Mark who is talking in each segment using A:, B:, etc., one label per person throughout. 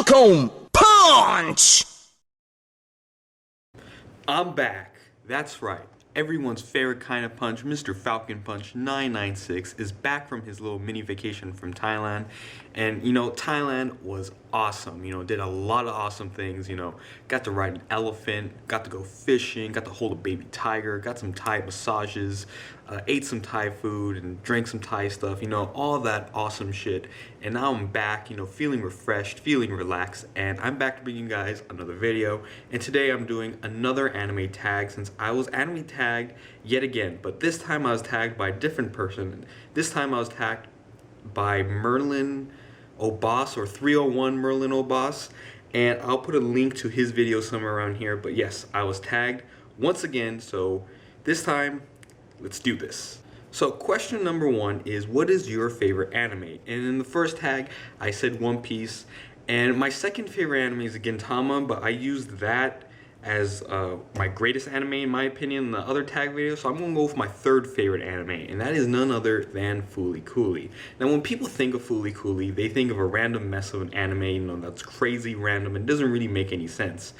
A: Mr.FalconPunch!
B: I'm back. That's right. Everyone's favorite kind of punch, Mr. Falcon Punch 996, is back from his little mini vacation from Thailand. And, Thailand was awesome. Did a lot of awesome things. Got to ride an elephant, got to go fishing, got to hold a baby tiger, got some Thai massages, ate some Thai food, and drank some Thai stuff. All that awesome shit. And now I'm back, feeling refreshed, feeling relaxed, and I'm back to bring you guys another video. And today I'm doing another anime tag, since I was anime tagged yet again, but this time I was tagged by a different person. This time I was tagged by Merlinoboss, or 301Merlinoboss, and I'll put a link to his video somewhere around here. But yes, I was tagged once again, so this time let's do this. So question number one is, what is your favorite anime? And in the first tag I said One Piece, and my second favorite anime is Gintama, but I used that as my greatest anime in my opinion in the other tag video, so I'm gonna go with my third favorite anime, and that is none other than Fooly Cooly. Now when people think of Fooly Cooly, they think of a random mess of an anime, that's crazy random and doesn't really make any sense.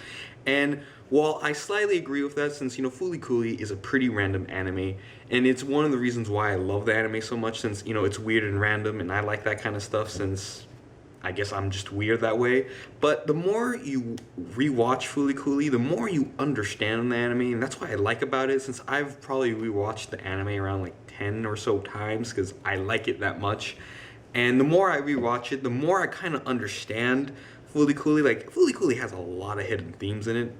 B: And while I slightly agree with that, since Fooly Cooly is a pretty random anime, and it's one of the reasons why I love the anime so much, since it's weird and random, and I like that kind of stuff, since I guess I'm just weird that way. But the more you rewatch Fooly Cooly, the more you understand the anime, and that's what I like about it, since I've probably rewatched the anime around like 10 or so times because I like it that much. And the more I rewatch it, the more I kind of understand Fooly Cooly. Like, Fooly Cooly has a lot of hidden themes in it.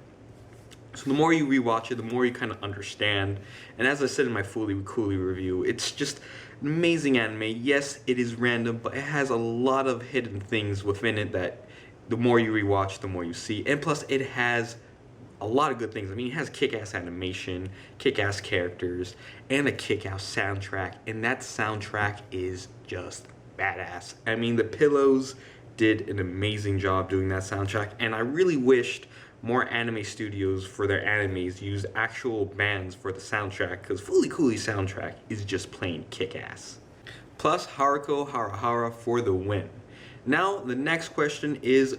B: So the more you rewatch it, the more you kind of understand. And as I said in my Fooly Cooly review, it's just an amazing anime. Yes, it is random, but it has a lot of hidden things within it that the more you rewatch, the more you see. And plus, it has a lot of good things. I mean, it has kick-ass animation, kick-ass characters, and a kick-ass soundtrack. And that soundtrack is just badass. I mean, the Pillows did an amazing job doing that soundtrack, and I really wished more anime studios for their animes use actual bands for the soundtrack, because Fooly Cooly's soundtrack is just plain kick-ass. Plus Haruko Harahara for the win. Now the next question is,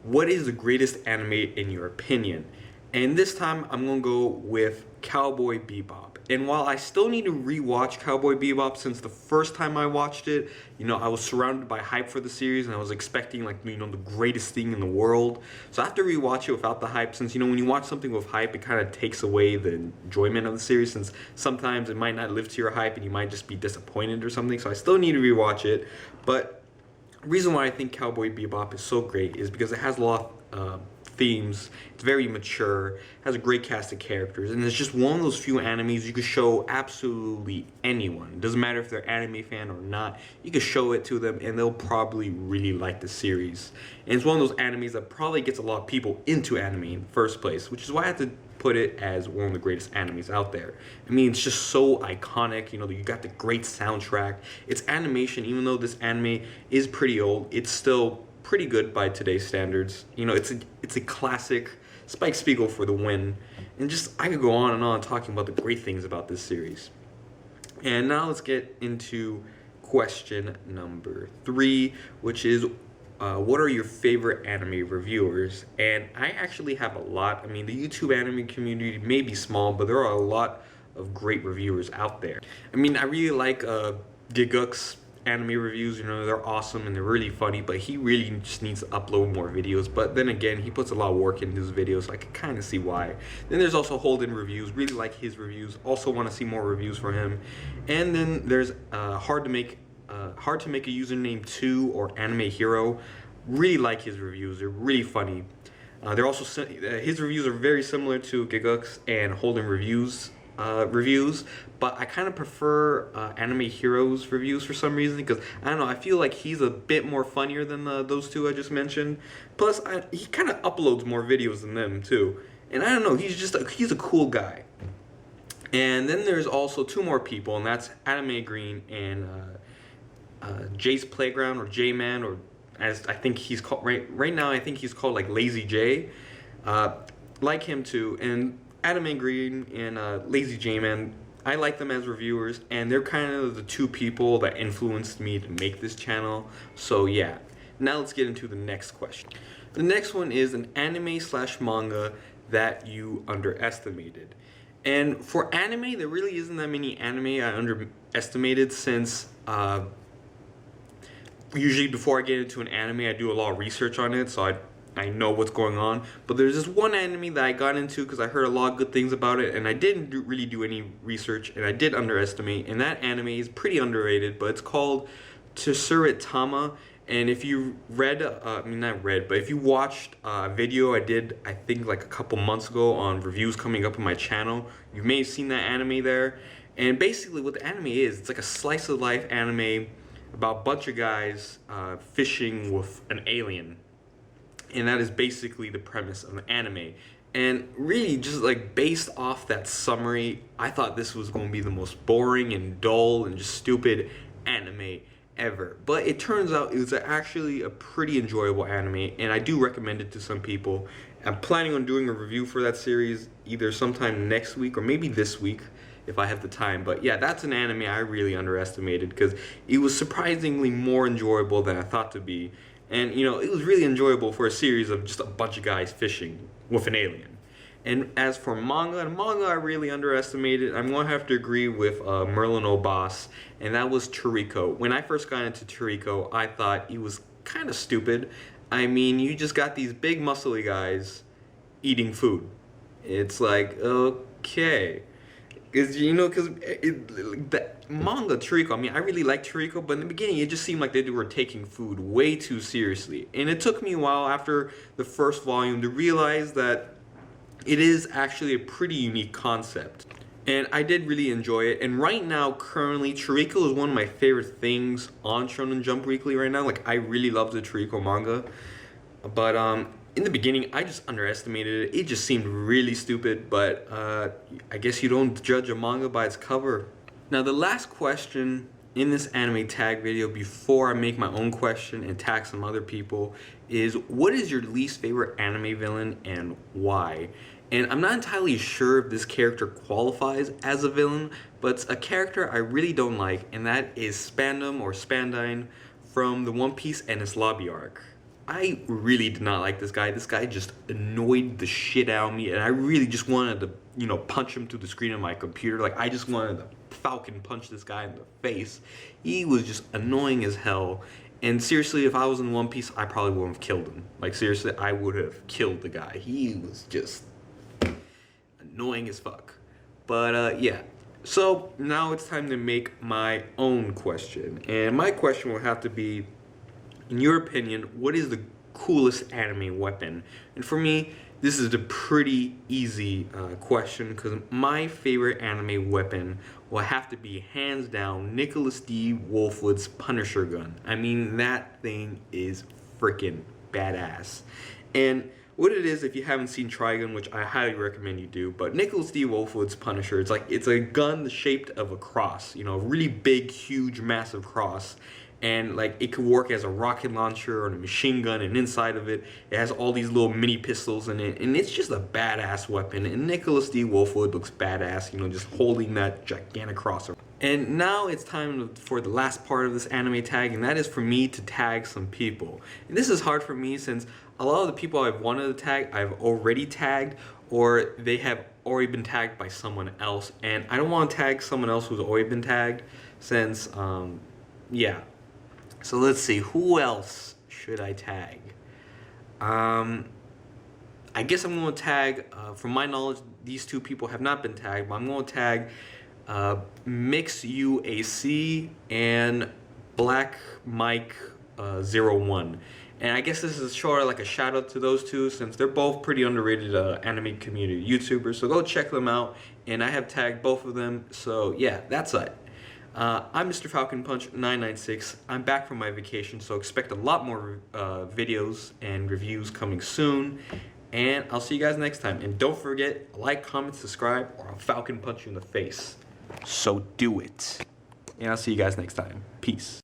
B: what is the greatest anime in your opinion? And this time I'm gonna go with Cowboy Bebop. And while I still need to rewatch Cowboy Bebop, since the first time I watched it, I was surrounded by hype for the series, and I was expecting the greatest thing in the world. So I have to rewatch it without the hype, since when you watch something with hype, it kind of takes away the enjoyment of the series, since sometimes it might not live to your hype and you might just be disappointed or something. So I still need to rewatch it. But the reason why I think Cowboy Bebop is so great is because it has a lot of themes. It's very mature, has a great cast of characters, and it's just one of those few animes you could show absolutely anyone. It doesn't matter if they're an anime fan or not. You could show it to them and they'll probably really like the series. And it's one of those animes that probably gets a lot of people into anime in the first place, which is why I have to put it as one of the greatest animes out there. I mean, it's just so iconic. You got the great soundtrack. Its animation, even though this anime is pretty old, it's still pretty good by today's standards. It's a classic. Spike Spiegel for the win. And just, I could go on and on talking about the great things about this series. And now let's get into question number 3, which is, what are your favorite anime reviewers? And I actually have a lot. I mean, the YouTube anime community may be small, but there are a lot of great reviewers out there. I mean, I really like Giguk's anime reviews. They're awesome and they're really funny, but he really just needs to upload more videos. But then again, he puts a lot of work into his videos, so I can kind of see why. Then there's also Holden Reviews. Really like his reviews. Also want to see more reviews from him. And then there's hard to make a username 2, or Anime Hero. Really like his reviews. They're really funny. They're also his reviews are very similar to Giguk's and Holden reviews, but I kind of prefer Anime Heroes reviews for some reason, because I don't know, I feel like he's a bit more funnier than those two I just mentioned. Plus he kind of uploads more videos than them too, and I don't know, he's a cool guy. And then there's also 2 more people, and that's Anime Green and Jay's Playground, or J-Man, or as I think he's called right now, I think he's called like Lazy J. Like him too. And Anime Green and Lazy J-Man, I like them as reviewers, and they're kind of the 2 people that influenced me to make this channel. So yeah, Now let's get into the next question. The next one is an anime slash manga that you underestimated. And for anime, there really isn't that many anime I underestimated, since usually before I get into an anime, I do a lot of research on it, so I know what's going on. But there's this one anime that I got into because I heard a lot of good things about it, and I didn't really do any research, and I did underestimate. And that anime is pretty underrated, but it's called 301Merlinoboss. And if you read, not read, but if you watched a video I did, I think like a couple months ago on reviews coming up on my channel, you may have seen that anime there. And basically what the anime is, it's like a slice of life anime about a bunch of guys fishing with an alien. And that is basically the premise of the anime. And really, just like based off that summary, I thought this was going to be the most boring and dull and just stupid anime ever. But it turns out it was actually a pretty enjoyable anime, and I do recommend it to some people. I'm planning on doing a review for that series either sometime next week or maybe this week if I have the time. But yeah, that's an anime I really underestimated because it was surprisingly more enjoyable than I thought to be. And you know, it was really enjoyable for a series of just a bunch of guys fishing with an alien. And as for manga I really underestimated. I'm going to have to agree with Merlinoboss, and that was Toriko. When I first got into Toriko, I thought it was kind of stupid. I mean, you just got these big muscly guys eating food. It's like, okay. Because, you know, because the manga Toriko, I mean, I really liked Toriko, but in the beginning it just seemed like they were taking food way too seriously. And it took me a while after the first volume to realize that it is actually a pretty unique concept. And I did really enjoy it. And right now, currently, Toriko is one of my favorite things on Shonen Jump Weekly right now. Like, I really love the Toriko manga. But in the beginning, I just underestimated it. It just seemed really stupid. But I guess you don't judge a manga by its cover. Now, the last question in this anime tag video, before I make my own question and tag some other people, is what is your least favorite anime villain and why? And I'm not entirely sure if this character qualifies as a villain, but it's a character I really don't like, and that is Spandam or Spandine from the One Piece Enies Lobby arc. I really did not like this guy. This guy just annoyed the shit out of me, and I really just wanted to, you know, punch him through the screen of my computer. Like, I just wanted to Falcon punch this guy in the face. He was just annoying as hell. And seriously, if I was in One Piece, I probably wouldn't have killed him. Like, seriously, I would have killed the guy. He was just annoying as fuck. But yeah, so now it's time to make my own question. And my question will have to be, in your opinion, what is the coolest anime weapon? And for me, this is a pretty easy question, because my favorite anime weapon will have to be, hands down, Nicholas D. Wolfwood's Punisher gun. I mean, that thing is freaking badass. And what it is, if you haven't seen Trigun, which I highly recommend you do, but Nicholas D. Wolfwood's Punisher, it's a gun shaped of a cross, you know, a really big, huge, massive cross. And like, it could work as a rocket launcher or a machine gun, and inside of it, it has all these little mini pistols in it, and it's just a badass weapon. And Nicholas D. Wolfwood looks badass, you know, just holding that gigantic cross. And now it's time for the last part of this anime tag, and that is for me to tag some people. And this is hard for me since a lot of the people I've wanted to tag, I've already tagged, or they have already been tagged by someone else. And I don't want to tag someone else who's already been tagged since, yeah. So let's see, who else should I tag? I guess I'm going to tag, from my knowledge, these two people have not been tagged, but I'm going to tag Mix UAC and Black Mike 01. And I guess this is sort of like a shout out to those two, since they're both pretty underrated anime community YouTubers. So go check them out, and I have tagged both of them. So yeah, that's it. I'm Mr.FalconPunch 996. I'm back from my vacation, so expect a lot more videos and reviews coming soon. And I'll see you guys next time. And don't forget, like, comment, subscribe, or I'll Falcon punch you in the face. So do it. And I'll see you guys next time. Peace.